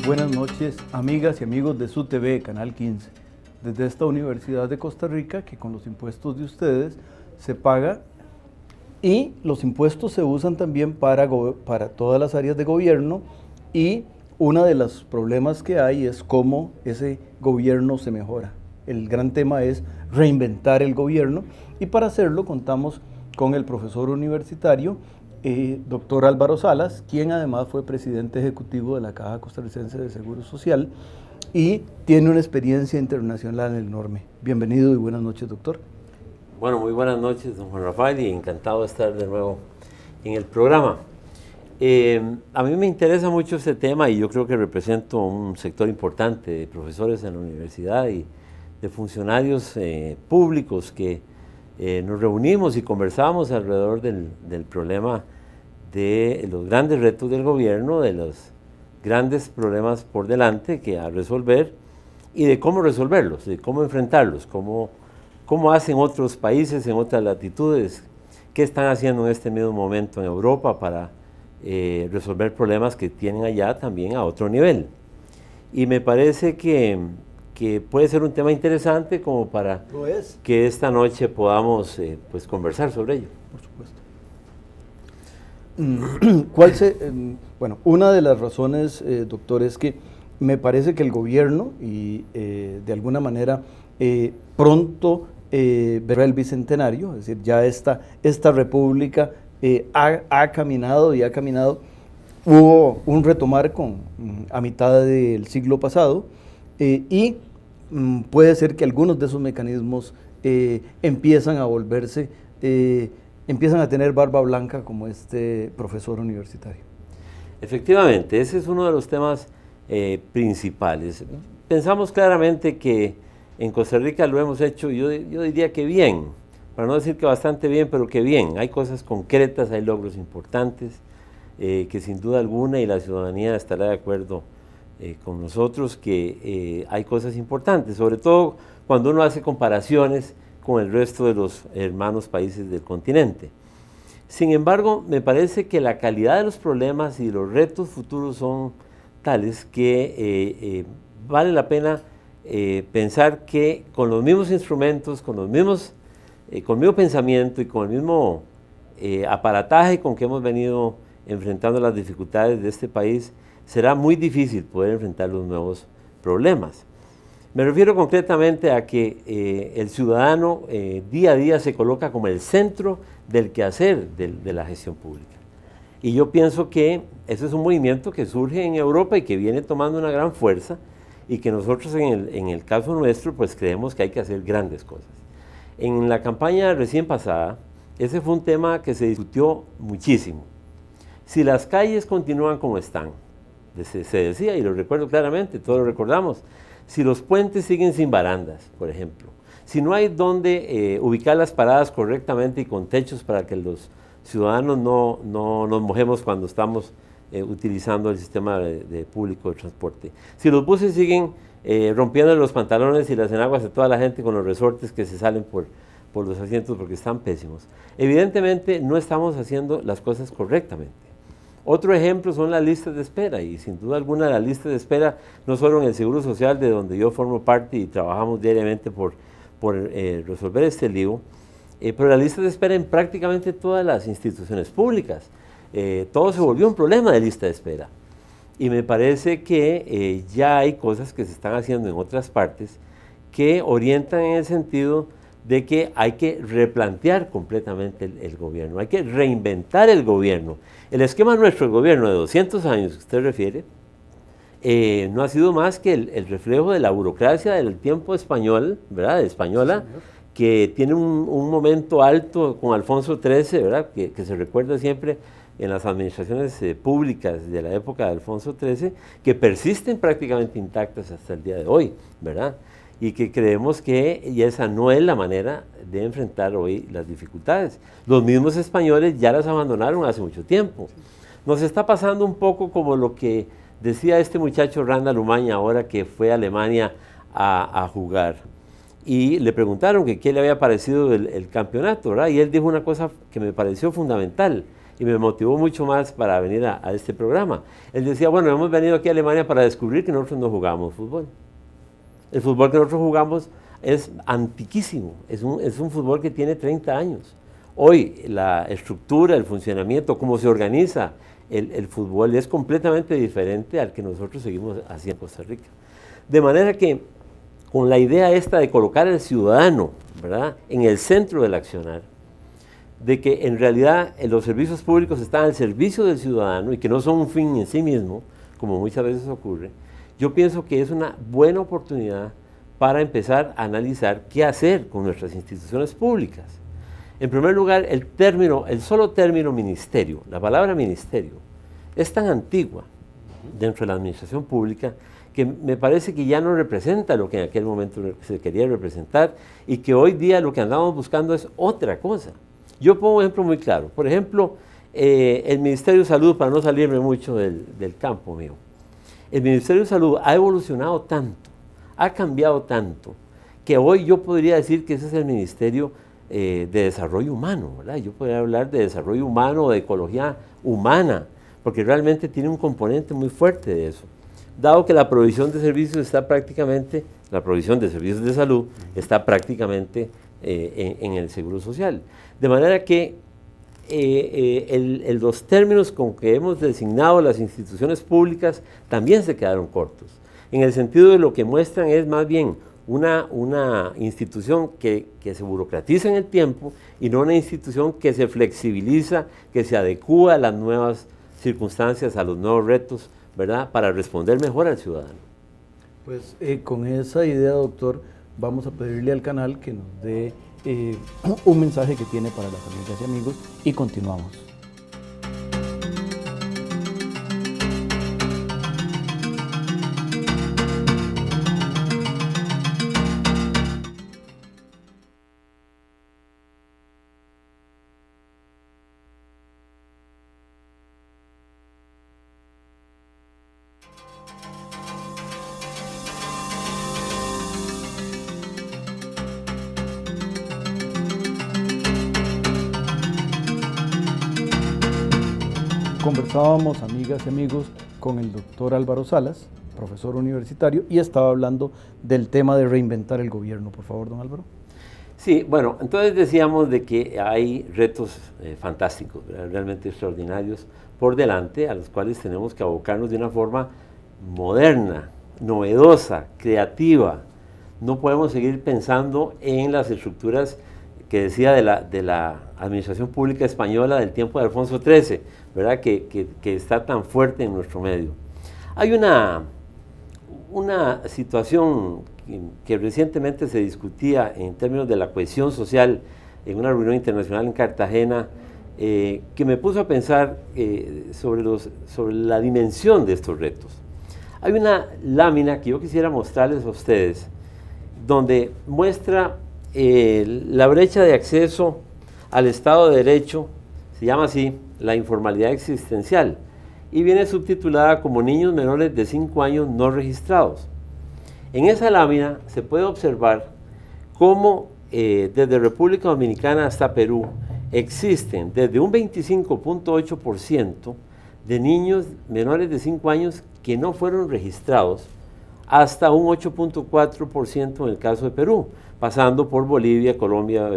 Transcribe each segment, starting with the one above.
Buenas noches, amigas y amigos de su TV, Canal 15. Desde esta Universidad de Costa Rica, que con los impuestos de ustedes se paga, y los impuestos se usan también para todas las áreas de gobierno, y uno de los problemas que hay es cómo ese gobierno se mejora. El gran tema es reinventar el gobierno, y para hacerlo contamos con el profesor universitario, doctor Álvaro Salas, quien además fue presidente ejecutivo de la Caja Costarricense de Seguro Social y tiene una experiencia internacional enorme. Bienvenido y buenas noches, doctor. Bueno, muy buenas noches, don Juan Rafael, y encantado de estar de nuevo en el programa. A mí me interesa mucho este tema y yo creo que represento un sector importante de profesores en la universidad y de funcionarios públicos que nos reunimos y conversamos alrededor del problema de los grandes retos del gobierno, de los grandes problemas por delante que a resolver y de cómo resolverlos, de cómo enfrentarlos, cómo hacen otros países en otras latitudes, qué están haciendo en este mismo momento en Europa para resolver problemas que tienen allá también a otro nivel. Y me parece que puede ser un tema interesante como para que esta noche podamos pues conversar sobre ello. Por supuesto. Bueno, una de las razones, doctor, es que me parece que el gobierno, y de alguna manera pronto verá el bicentenario, es decir, ya esta república ha caminado y ha caminado. Hubo un retomar a mitad del siglo pasado y puede ser que algunos de esos mecanismos empiezan a volverse, empiezan a tener barba blanca como este profesor universitario. Efectivamente, ese es uno de los temas principales. Pensamos claramente que en Costa Rica lo hemos hecho, yo diría que bien, para no decir que bastante bien, pero que bien. Hay cosas concretas, hay logros importantes, que sin duda alguna, y la ciudadanía estará de acuerdo con nosotros, que hay cosas importantes, sobre todo cuando uno hace comparaciones con el resto de los hermanos países del continente. Sin embargo, me parece que la calidad de los problemas y los retos futuros son tales que vale la pena pensar que con los mismos instrumentos, con el mismo pensamiento y con el mismo aparataje con que hemos venido enfrentando las dificultades de este país, será muy difícil poder enfrentar los nuevos problemas. Me refiero concretamente a que el ciudadano día a día se coloca como el centro del quehacer de la gestión pública. Y yo pienso que ese es un movimiento que surge en Europa y que viene tomando una gran fuerza y que nosotros en el caso nuestro pues creemos que hay que hacer grandes cosas. En la campaña recién pasada, ese fue un tema que se discutió muchísimo. Si las calles continúan como están, se decía, y lo recuerdo claramente, todos lo recordamos, si los puentes siguen sin barandas, por ejemplo, si no hay donde ubicar las paradas correctamente y con techos para que los ciudadanos no nos mojemos cuando estamos utilizando el sistema de público de transporte, si los buses siguen rompiendo los pantalones y las enaguas de toda la gente con los resortes que se salen por los asientos porque están pésimos, evidentemente no estamos haciendo las cosas correctamente. Otro ejemplo son las listas de espera, y sin duda alguna las listas de espera, no solo en el Seguro Social, de donde yo formo parte y trabajamos diariamente por resolver este lío, pero las listas de espera en prácticamente todas las instituciones públicas. Todo se volvió un problema de lista de espera. Y me parece que ya hay cosas que se están haciendo en otras partes que orientan en el sentido de que hay que replantear completamente el gobierno, hay que reinventar el gobierno. El esquema nuestro del gobierno de 200 años que usted refiere, no ha sido más que el reflejo de la burocracia del tiempo español, ¿verdad? Española, sí, que tiene un momento alto con Alfonso XIII, ¿verdad? Que se recuerda siempre en las administraciones públicas de la época de Alfonso XIII, que persisten prácticamente intactas hasta el día de hoy, ¿verdad? Y que creemos que esa no es la manera de enfrentar hoy las dificultades. Los mismos españoles ya las abandonaron hace mucho tiempo. Nos está pasando un poco como lo que decía este muchacho Randall Umaña ahora que fue a Alemania a jugar. Y le preguntaron que qué le había parecido el campeonato, ¿verdad? Y él dijo una cosa que me pareció fundamental. y me motivó mucho más para venir a este programa. Él decía, bueno, hemos venido aquí a Alemania para descubrir que nosotros no jugamos fútbol. El fútbol que nosotros jugamos es antiquísimo, es un fútbol que tiene 30 años. Hoy la estructura, el funcionamiento, cómo se organiza el fútbol es completamente diferente al que nosotros seguimos haciendo en Costa Rica. De manera que con la idea esta de colocar al ciudadano, ¿verdad?, en el centro del accionar, de que en realidad los servicios públicos están al servicio del ciudadano y que no son un fin en sí mismo, como muchas veces ocurre, yo pienso que es una buena oportunidad para empezar a analizar qué hacer con nuestras instituciones públicas. En primer lugar, el solo término ministerio, la palabra ministerio, es tan antigua dentro de la administración pública que me parece que ya no representa lo que en aquel momento se quería representar y que hoy día lo que andamos buscando es otra cosa. Yo pongo un ejemplo muy claro. Por ejemplo, el Ministerio de Salud, para no salirme mucho del campo mío, el Ministerio de Salud ha evolucionado tanto, ha cambiado tanto, que hoy yo podría decir que ese es el Ministerio de Desarrollo Humano, ¿verdad? Yo podría hablar de desarrollo humano, de ecología humana, porque realmente tiene un componente muy fuerte de eso. Dado que la provisión de servicios está prácticamente, la provisión de servicios de salud está prácticamente en el Seguro Social. De manera que los términos con que hemos designado las instituciones públicas también se quedaron cortos, en el sentido de lo que muestran es más bien una institución que se burocratiza en el tiempo y no una institución que se flexibiliza, que se adecúa a las nuevas circunstancias, a los nuevos retos, ¿verdad?, para responder mejor al ciudadano. Pues con esa idea, doctor, vamos a pedirle al canal que nos dé un mensaje que tiene para las amigas y amigos y continuamos. Conversábamos, amigas y amigos, con el doctor Álvaro Salas, profesor universitario, y estaba hablando del tema de reinventar el gobierno. Por favor, don Álvaro. Sí, bueno, entonces decíamos de que hay retos fantásticos, realmente extraordinarios por delante, a los cuales tenemos que abocarnos de una forma moderna, novedosa, creativa. No podemos seguir pensando en las estructuras que decía de la administración pública española del tiempo de Alfonso XIII, ¿verdad?, que está tan fuerte en nuestro medio. Hay una situación que recientemente se discutía en términos de la cohesión social en una reunión internacional en Cartagena, que me puso a pensar sobre la dimensión de estos retos. Hay una lámina que yo quisiera mostrarles a ustedes, donde muestra la brecha de acceso al Estado de Derecho, se llama así, la informalidad existencial, y viene subtitulada como niños menores de 5 años no registrados. En esa lámina se puede observar cómo desde República Dominicana hasta Perú existen desde un 25.8% de niños menores de 5 años que no fueron registrados hasta un 8.4% en el caso de Perú, pasando por Bolivia, Colombia,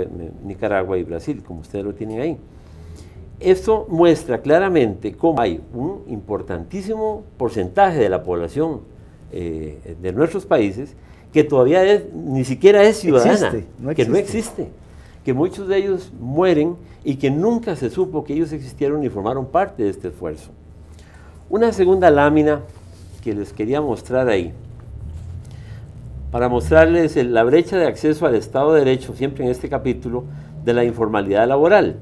Nicaragua y Brasil, como ustedes lo tienen ahí. Esto muestra claramente cómo hay un importantísimo porcentaje de la población de nuestros países que todavía ni siquiera es ciudadana, que no existe, que muchos de ellos mueren y que nunca se supo que ellos existieron y formaron parte de este esfuerzo. Una segunda lámina que les quería mostrar ahí, para mostrarles la brecha de acceso al Estado de Derecho, siempre en este capítulo, de la informalidad laboral.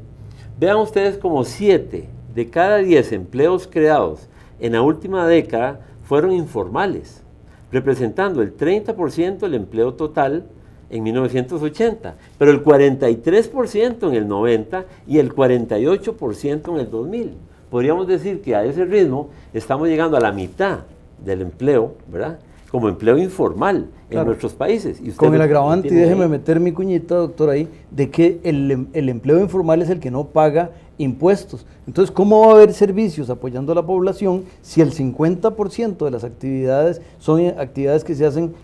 Vean ustedes como 7 de cada 10 empleos creados en la última década fueron informales, representando el 30% del empleo total en 1980, pero el 43% en el 90 y el 48% en el 2000. Podríamos decir que a ese ritmo estamos llegando a la mitad del empleo, ¿verdad?, como empleo informal en nuestros países. Y con el agravante, y déjeme meter mi cuñita, doctor, ahí, de que el empleo informal es el que no paga impuestos. Entonces, ¿cómo va a haber servicios apoyando a la población si el 50% de las actividades son actividades que se hacen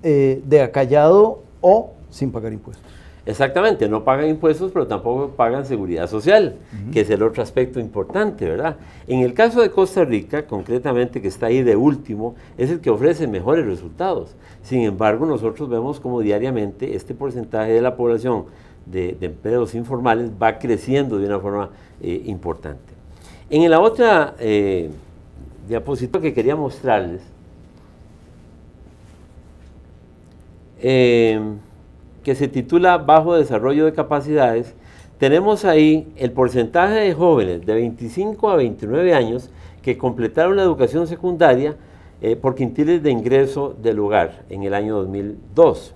de acallado o sin pagar impuestos? Exactamente, no pagan impuestos, pero tampoco pagan seguridad social, que es el otro aspecto importante, ¿verdad? En el caso de Costa Rica, concretamente, que está ahí de último, es el que ofrece mejores resultados. Sin embargo, nosotros vemos como diariamente este porcentaje de la población de empleos informales va creciendo de una forma importante. En la otra diapositiva que quería mostrarles, que se titula Bajo Desarrollo de Capacidades, tenemos ahí el porcentaje de jóvenes de 25 a 29 años que completaron la educación secundaria por quintiles de ingreso del hogar en el año 2002.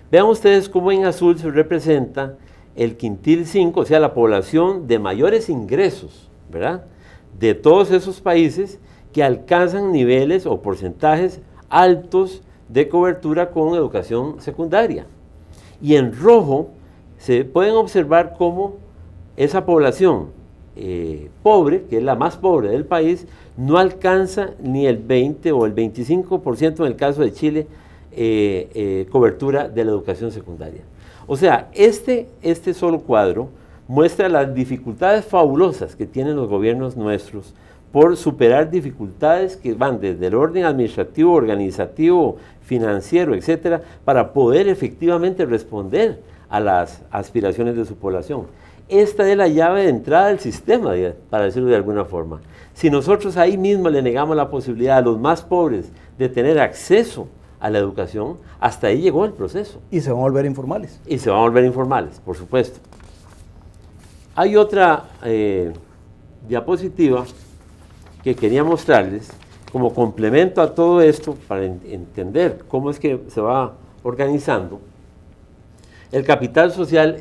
Vean ustedes cómo en azul se representa el quintil 5, o sea, la población de mayores ingresos, ¿verdad?, de todos esos países que alcanzan niveles o porcentajes altos de cobertura con educación secundaria. Y en rojo se pueden observar cómo esa población pobre, que es la más pobre del país, no alcanza ni el 20 o el 25% en el caso de Chile, cobertura de la educación secundaria. O sea, este solo cuadro muestra las dificultades fabulosas que tienen los gobiernos nuestros por superar dificultades que van desde el orden administrativo, organizativo, financiero, etcétera, para poder efectivamente responder a las aspiraciones de su población. Esta es la llave de entrada del sistema, para decirlo de alguna forma. Si nosotros ahí mismo le negamos la posibilidad a los más pobres de tener acceso a la educación, hasta ahí llegó el proceso. Y se van a volver informales. Y se van a volver informales, por supuesto. Hay otra diapositiva que quería mostrarles como complemento a todo esto para entender cómo es que se va organizando el capital social,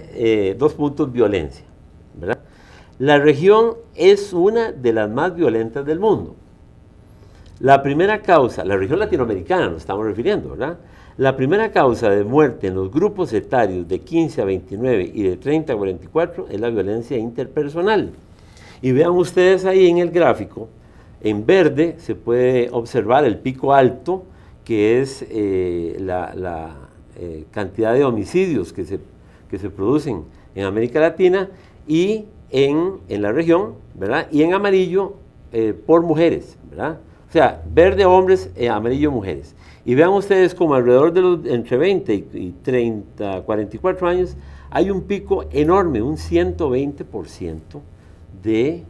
2 puntos, violencia, ¿verdad? La región es una de las más violentas del mundo. La primera causa, la región latinoamericana nos estamos refiriendo, ¿verdad? La primera causa de muerte en los grupos etarios de 15 a 29 y de 30 a 44 es la violencia interpersonal. Y vean ustedes ahí en el gráfico, en verde se puede observar el pico alto, que es la cantidad de homicidios que se producen en América Latina y en la región, ¿verdad? Y en amarillo por mujeres, ¿verdad? O sea, verde hombres, amarillo mujeres. Y vean ustedes como alrededor de los entre 20 y 30, 44 años, hay un pico enorme, un 120% de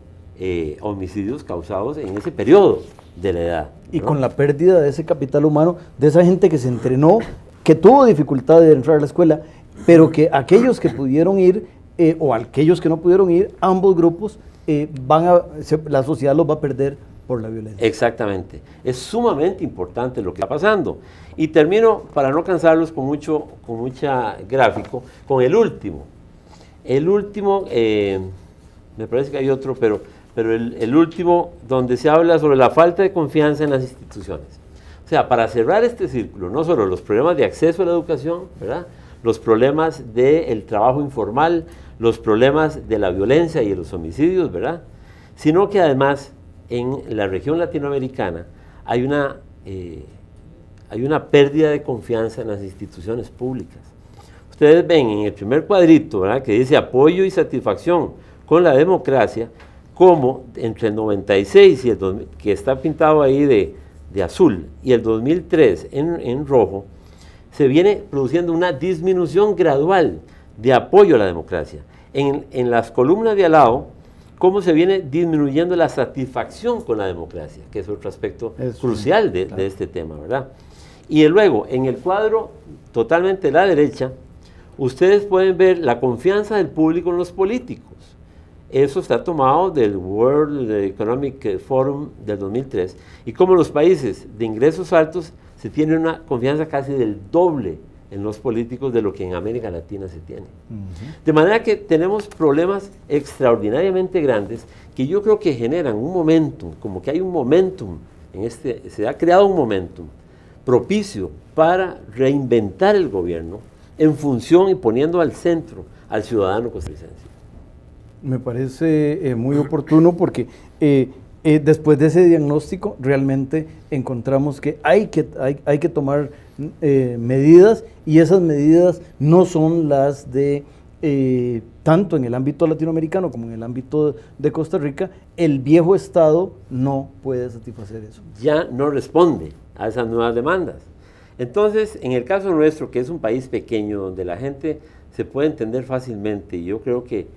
homicidios causados en ese periodo de la edad, ¿no? Y con la pérdida de ese capital humano, de esa gente que se entrenó, que tuvo dificultad de entrar a la escuela, pero que aquellos que pudieron ir o aquellos que no pudieron ir, ambos grupos, la sociedad los va a perder por la violencia. Exactamente. Es sumamente importante lo que está pasando. Y termino, para no cansarlos con mucha gráfico, con el último. El último, me parece que hay otro, pero el último, donde se habla sobre la falta de confianza en las instituciones. O sea, para cerrar este círculo, no solo los problemas de acceso a la educación, ¿verdad?, los problemas del trabajo informal, los problemas de la violencia y de los homicidios, ¿verdad?, sino que además en la región latinoamericana hay una pérdida de confianza en las instituciones públicas. Ustedes ven en el primer cuadrito, ¿verdad?, que dice apoyo y satisfacción con la democracia, como entre el 96 y el 2000, que está pintado ahí de azul, y el 2003 en rojo, se viene produciendo una disminución gradual de apoyo a la democracia. En las columnas de al lado, cómo se viene disminuyendo la satisfacción con la democracia, que es otro aspecto crucial de este tema, ¿verdad? Y luego, en el cuadro totalmente de la derecha, ustedes pueden ver la confianza del público en los políticos. Eso está tomado del World Economic Forum del 2003, y como los países de ingresos altos se tiene una confianza casi del doble en los políticos de lo que en América Latina se tiene. De manera que tenemos problemas extraordinariamente grandes que yo creo que generan un momentum, como que hay un momentum, se ha creado un momentum propicio para reinventar el gobierno en función y poniendo al centro al ciudadano costarricense. Me parece muy oportuno porque después de ese diagnóstico realmente encontramos que hay que tomar medidas, y esas medidas no son las de, tanto en el ámbito latinoamericano como en el ámbito de Costa Rica, el viejo Estado no puede satisfacer eso. Ya no responde a esas nuevas demandas. Entonces, en el caso nuestro, que es un país pequeño, donde la gente se puede entender fácilmente, y yo creo que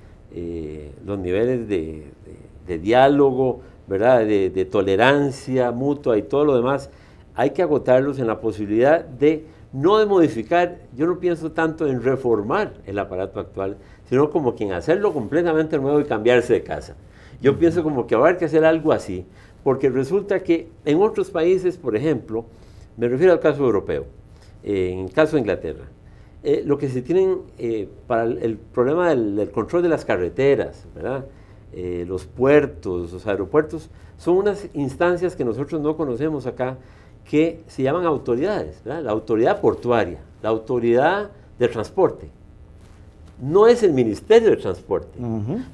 los niveles de diálogo, ¿verdad?, de tolerancia mutua y todo lo demás, hay que agotarlos en la posibilidad de no de modificar. Yo no pienso tanto en reformar el aparato actual, sino como que en hacerlo completamente nuevo y cambiarse de casa. Yo pienso como que habrá que hacer algo así, porque resulta que en otros países, por ejemplo, me refiero al caso europeo, en el caso de Inglaterra, lo que se tienen para el problema del control de las carreteras, ¿verdad?, los puertos, los aeropuertos, son unas instancias que nosotros no conocemos acá, que se llaman autoridades, ¿verdad? La autoridad portuaria, la autoridad de transporte. No es el Ministerio de Transporte,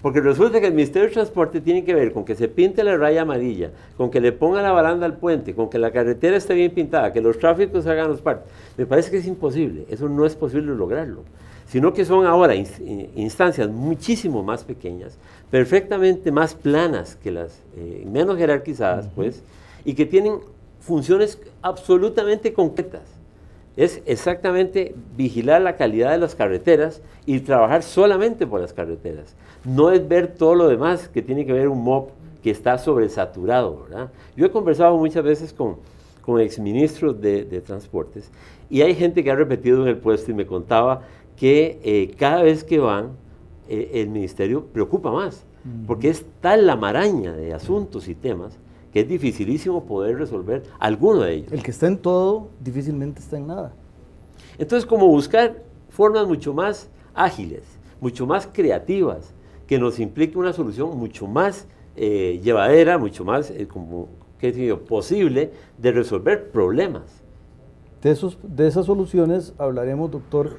porque resulta que el Ministerio de Transporte tiene que ver con que se pinte la raya amarilla, con que le ponga la baranda al puente, con que la carretera esté bien pintada, que los tráficos hagan los partes. Me parece que es imposible, eso no es posible lograrlo, sino que son ahora instancias muchísimo más pequeñas, perfectamente más planas que las, menos jerarquizadas, pues, y que tienen funciones absolutamente concretas. Es exactamente vigilar la calidad de las carreteras y trabajar solamente por las carreteras. No es ver todo lo demás que tiene que ver un MOP que está sobresaturado, ¿verdad? Yo he conversado muchas veces con exministros de transportes, y hay gente que ha repetido en el puesto y me contaba que cada vez que van, el ministerio preocupa más, porque es tal la maraña de asuntos y temas que es dificilísimo poder resolver alguno de ellos. El que está en todo difícilmente está en nada. Entonces, como buscar formas mucho más ágiles, mucho más creativas, que nos implique una solución mucho más llevadera, mucho más posible de resolver problemas. De esas soluciones hablaremos, doctor,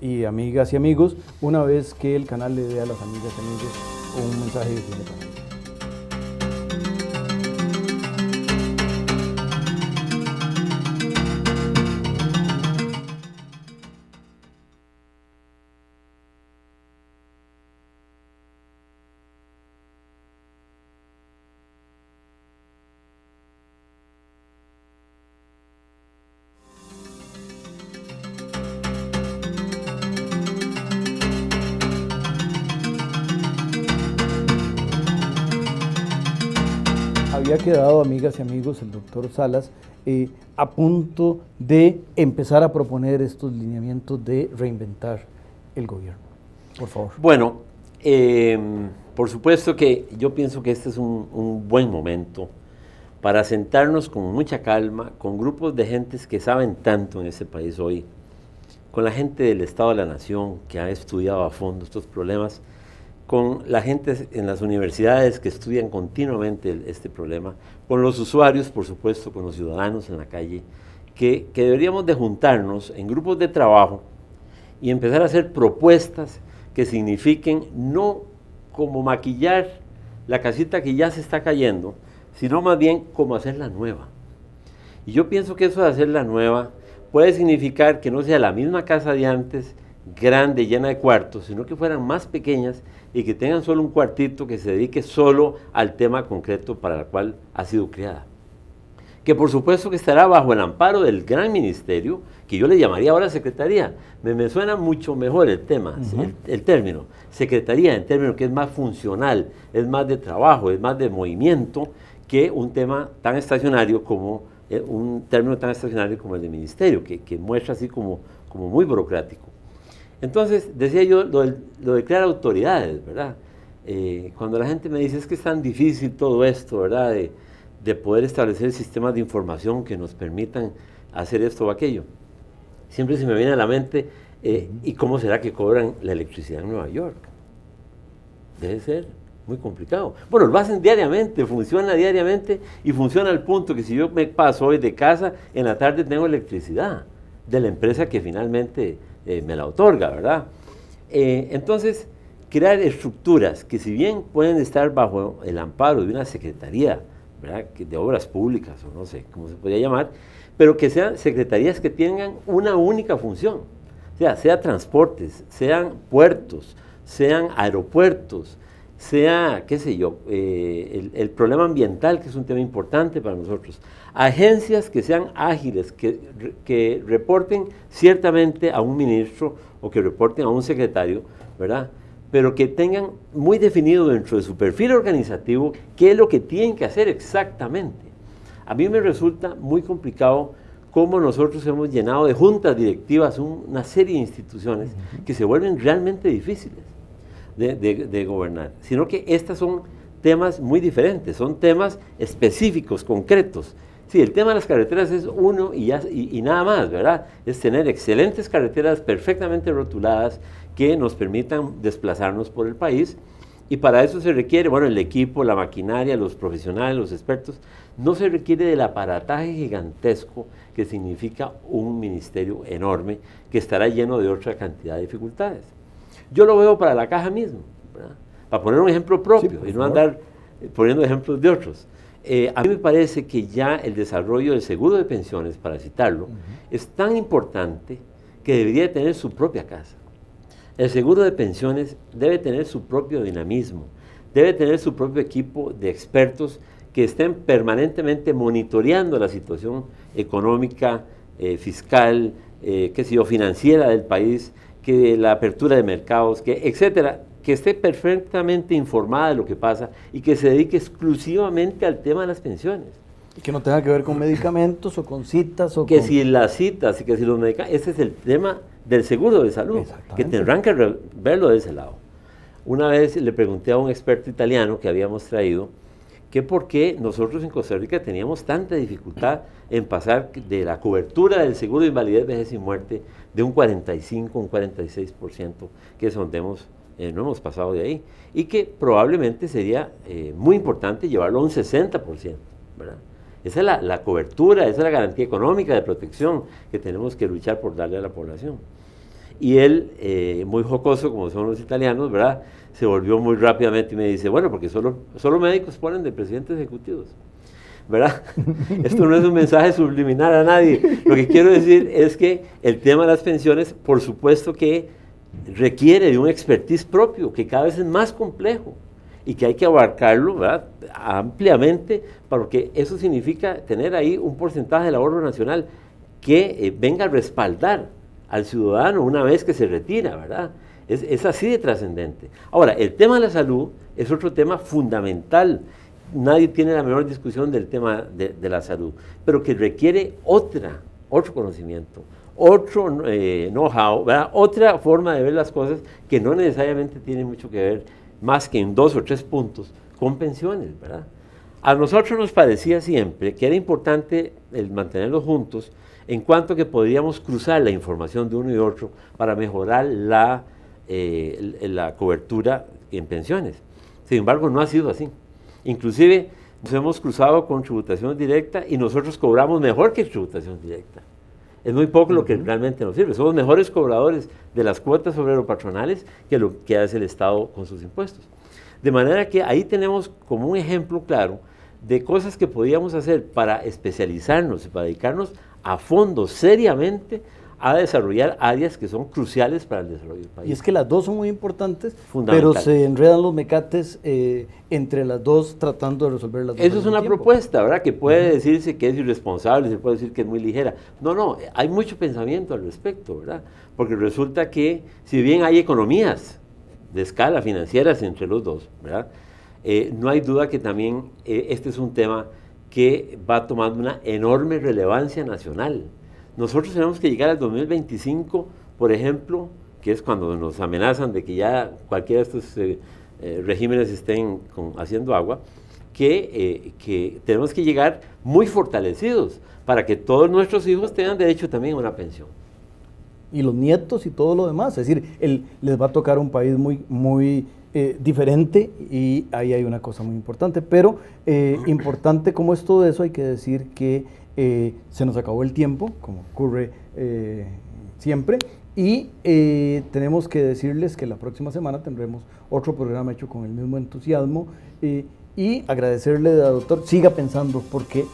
y amigas y amigos, una vez que el canal le dé a las amigas y amigos un mensaje de Tiene Palabra. Había quedado, amigas y amigos, el doctor Salas a punto de empezar a proponer estos lineamientos de reinventar el gobierno. Por favor. Bueno, por supuesto que yo pienso que este es un buen momento para sentarnos con mucha calma, con grupos de gentes que saben tanto en este país hoy, con la gente del Estado de la Nación que ha estudiado a fondo estos problemas, con la gente en las universidades que estudian continuamente este problema, con los usuarios, por supuesto, con los ciudadanos en la calle, que deberíamos de juntarnos en grupos de trabajo y empezar a hacer propuestas que signifiquen no como maquillar la casita que ya se está cayendo, sino más bien como hacerla nueva. Y yo pienso que eso de hacerla nueva puede significar que no sea la misma casa de antes, grande, llena de cuartos, sino que fueran más pequeñas y que tengan solo un cuartito que se dedique solo al tema concreto para el cual ha sido creada. Que por supuesto que estará bajo el amparo del gran ministerio, que yo le llamaría ahora secretaría. Me suena mucho mejor el tema, el término. Secretaría, en términos que es más funcional, es más de trabajo, es más de movimiento, que un tema tan estacionario como, un término tan estacionario como el de ministerio, que muestra así como muy burocrático. Entonces, decía yo lo de crear autoridades, ¿verdad? Cuando la gente me dice, es que es tan difícil todo esto, ¿verdad? De poder establecer sistemas de información que nos permitan hacer esto o aquello. Siempre se me viene a la mente, ¿y cómo será que cobran la electricidad en Nueva York? Debe ser muy complicado. Bueno, lo hacen diariamente, funciona diariamente y funciona al punto que si yo me paso hoy de casa, en la tarde tengo electricidad de la empresa que finalmente me la otorga, ¿verdad? Entonces, crear estructuras que, si bien pueden estar bajo el amparo de una secretaría, ¿verdad?, de obras públicas, o no sé cómo se podría llamar, pero que sean secretarías que tengan una única función, sea transportes, sean puertos, sean aeropuertos, sea, qué sé yo, el problema ambiental, que es un tema importante para nosotros, agencias que sean ágiles, que reporten ciertamente a un ministro o que reporten a un secretario, ¿verdad?, pero que tengan muy definido dentro de su perfil organizativo qué es lo que tienen que hacer exactamente. A mí me resulta muy complicado cómo nosotros hemos llenado de juntas directivas una serie de instituciones que se vuelven realmente difíciles de gobernar, sino que estas son temas muy diferentes, son temas específicos, concretos. Sí, el tema de las carreteras es uno y nada más, ¿verdad? Es tener excelentes carreteras perfectamente rotuladas que nos permitan desplazarnos por el país, y para eso se requiere, bueno, el equipo, la maquinaria, los profesionales, los expertos. No se requiere del aparataje gigantesco que significa un ministerio enorme que estará lleno de otra cantidad de dificultades. Yo lo veo para la caja mismo, ¿verdad?, para poner un ejemplo propio, sí, y no andar poniendo ejemplos de otros. A mí me parece que ya el desarrollo del seguro de pensiones, para citarlo, es tan importante que debería tener su propia casa. El seguro de pensiones debe tener su propio dinamismo, debe tener su propio equipo de expertos que estén permanentemente monitoreando la situación económica, fiscal, financiera del país, que la apertura de mercados, etcétera, que esté perfectamente informada de lo que pasa y que se dedique exclusivamente al tema de las pensiones. Y que no tenga que ver con medicamentos o con citas. Si las citas y que si los medicamentos, ese es el tema del seguro de salud, que tendrán que verlo de ese lado. Una vez le pregunté a un experto italiano que habíamos traído que por qué nosotros en Costa Rica teníamos tanta dificultad en pasar de la cobertura del seguro de invalidez, vejez y muerte de un 45, un 46%, que es donde no hemos pasado de ahí, y que probablemente sería muy importante llevarlo a un 60%, ¿verdad? Esa es la cobertura, esa es la garantía económica de protección que tenemos que luchar por darle a la población. Y él, muy jocoso como son los italianos, ¿verdad?, se volvió muy rápidamente y me dice, bueno, porque solo médicos ponen de presidentes ejecutivos, ¿verdad? Esto no es un mensaje subliminal a nadie. Lo que quiero decir es que el tema de las pensiones, por supuesto que requiere de un expertise propio, que cada vez es más complejo y que hay que abarcarlo, ¿verdad?, ampliamente, porque eso significa tener ahí un porcentaje del ahorro nacional que venga a respaldar al ciudadano una vez que se retira, ¿verdad? Es así de trascendente. Ahora, el tema de la salud es otro tema fundamental. Nadie tiene la menor discusión del tema de la salud, pero que requiere otro conocimiento, otro know-how, ¿verdad?, otra forma de ver las cosas que no necesariamente tiene mucho que ver, más que en 2 o 3 puntos, con pensiones, ¿verdad? A nosotros nos parecía siempre que era importante el mantenerlos juntos, en cuanto que podríamos cruzar la información de uno y otro para mejorar la cobertura en pensiones. Sin embargo, no ha sido así. Inclusive nos hemos cruzado con tributación directa y nosotros cobramos mejor que tributación directa. Es muy poco lo que realmente nos sirve. Somos mejores cobradores de las cuotas obrero-patronales que lo que hace el Estado con sus impuestos. De manera que ahí tenemos como un ejemplo claro de cosas que podíamos hacer para especializarnos y para dedicarnos a fondo, seriamente, a desarrollar áreas que son cruciales para el desarrollo del país. Y es que las dos son muy importantes, pero se enredan los mecates entre las dos tratando de resolver las dos. Eso es una propuesta, ¿verdad?, que puede decirse que es irresponsable, se puede decir que es muy ligera. No, hay mucho pensamiento al respecto, ¿verdad? Porque resulta que, si bien hay economías de escala financieras entre los dos, ¿verdad?, no hay duda que también este es un tema que va tomando una enorme relevancia nacional. Nosotros tenemos que llegar al 2025, por ejemplo, que es cuando nos amenazan de que ya cualquiera de estos regímenes estén haciendo agua, que tenemos que llegar muy fortalecidos para que todos nuestros hijos tengan derecho también a una pensión. Y los nietos y todo lo demás, es decir, les va a tocar un país muy diferente, y ahí hay una cosa muy importante, pero importante como es todo eso, hay que decir que se nos acabó el tiempo, como ocurre siempre, Y tenemos que decirles que la próxima semana tendremos otro programa hecho con el mismo entusiasmo y agradecerle al doctor, siga pensando porque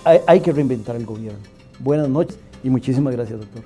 hay que reinventar el gobierno. Buenas noches y muchísimas gracias, doctor.